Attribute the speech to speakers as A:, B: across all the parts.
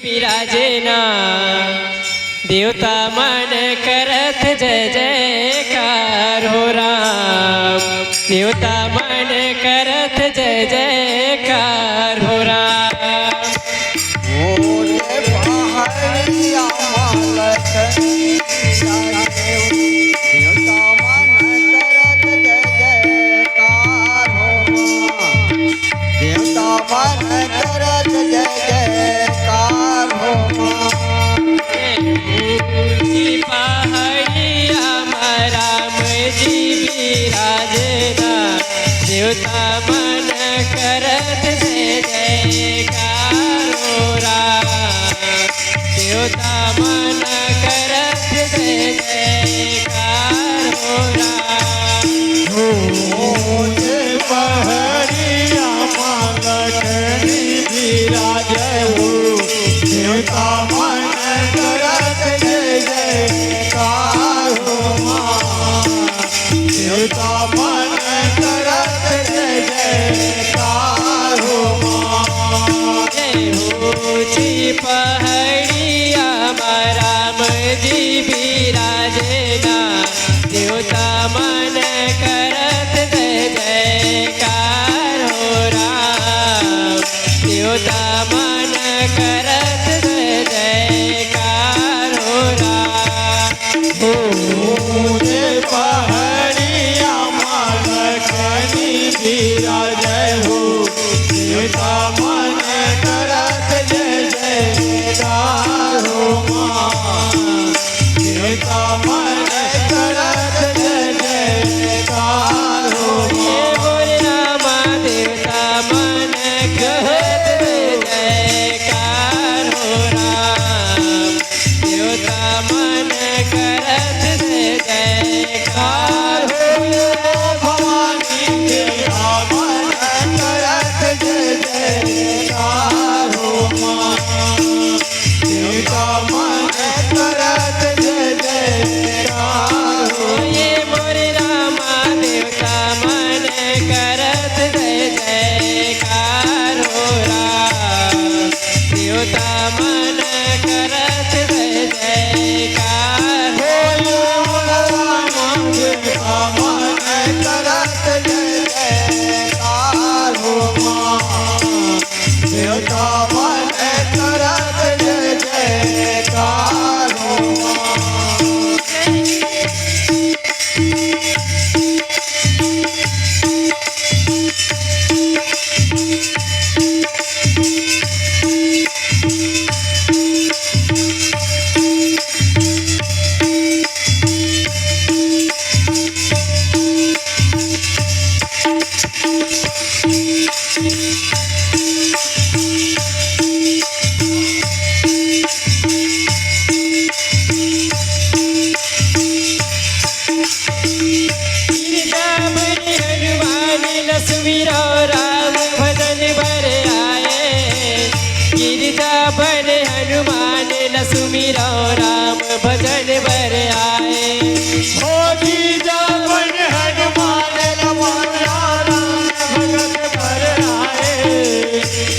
A: विराजेना देवता मन करत जय जयकार हो राम। देवता मन करत जय जयकार हो राम। देवता मन करत जय जयकार हो राम। देवता मन करत जय जयकार हो राम।
B: पहरिया मालकनी विराजे हो। देवता मन करत जय जयकार हो माँ। देवता मन करत जय जयकार हो माँ।
A: जय हो जी पहड़िया राम जी विराजेना। देवता मन करत जय जयकार हो राम। देवता मन करत जय जयकार हो राम।
B: पहरिया मालकनी विराजे हो। देवता मन करत जय जयकार हो माँ। देवता मन करत जय जयकार हो माँ।
A: बोले रामा देवता मन करत जय जयकार हो राम। देवता मन करत जय जयकार हो
B: भवानी देवता मन करत जय जयकार हो माँ। देवता मन करत जय जयकार हो।
A: ये मोरे रामा देवता मन करत जय जयकार हो राम। देवता मन करत जय जयकार हो।
B: देवता मन करत जय जयकार हो माँ। देवता मन करत जय जयकार हो माँ।
A: राम भजन बर आए। गिरजा बन हनुमान लसुमिरो राम भजन बर आए।
B: हो गिरजा बन हनुमान राम भगत पर आए।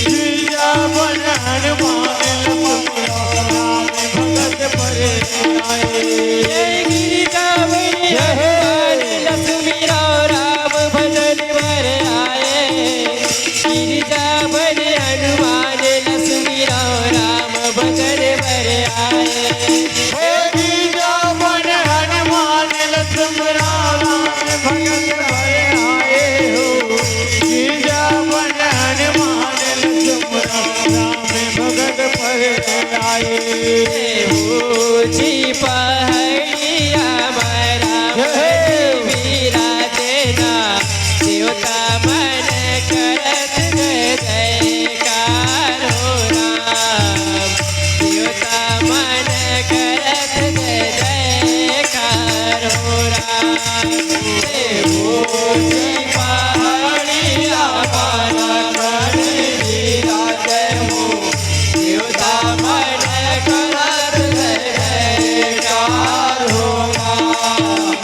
B: गिरजा बन हनुमान राम भगत पर आए।
A: गिरजा बन हनुमान लसुमिरो राम भजन बर आए। गिरजा बन हनुमान लसुमिरो राम भजन बर आए।
B: हो गिरजा बन हनुमान लक्ष्मणा राम भगत पर आए हो। गिरजा बन हनुमान लक्ष्मणा राम भगत पर आए
A: हो जी पहड़िया राम विराजेना। देवता मन करत जय जयकार हो राम। देवता मन करत जय जयकार हो राम। हो जी पहड़िया राम विराजे हो। देवता मन करत जय जयकार हो राम।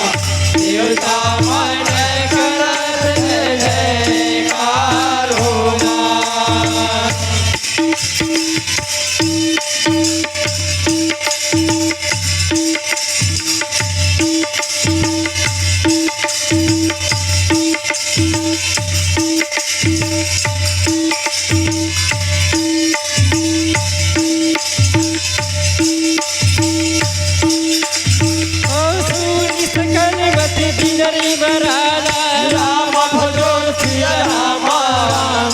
A: देवता मन करत जय जयकार हो राम। सुनी सकल गति बिनरी बराला
B: राम भजो सिया राम राम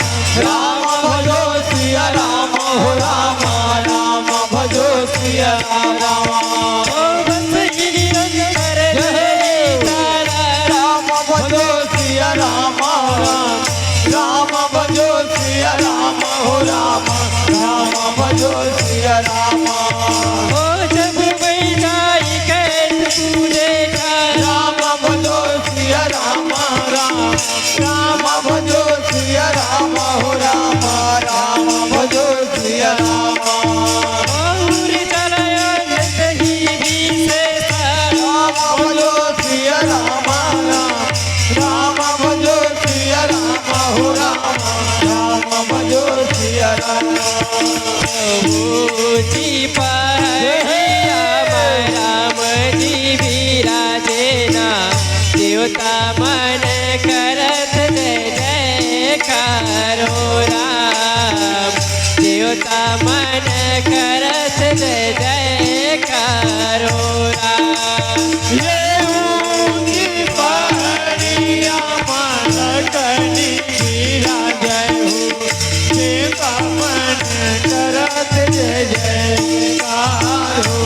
B: राम भजो सिया राम हो राम राम भजो सिया राम
A: बस गिरियन कर जय तारा
B: राम भजो सिया राम राम राम भजो सिया राम हो राम राम भजो सिया राम
A: ओ जब बैठाई कैद पूरे का
B: राम भजो सिया राम राम राम भजो सिया राम हो राम राम भजो सिया राम
A: और चलाया सही भी से
B: राम भजो सिया राम राम राम भजो सिया राम हो राम राम भजो सिया राम
A: ऊंची पहाड़िया राम जी विराजेना देवता मन करत जय जयकार हो राम देवता मन करत जय जयकार हो राम
B: ये ऊंची पहाड़िया मन करनी वीरा जय हो देवता मन करत जय जयकार हो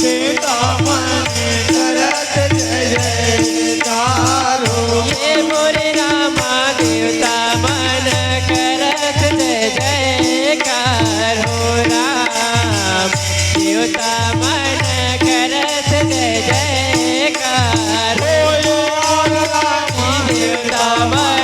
B: देवता मन करत जय जयकार हो
A: ये मोरे रामा देवता मन करत जय जयकार हो राम देवता मन करत जय जयकार
B: ओ
A: देवता मन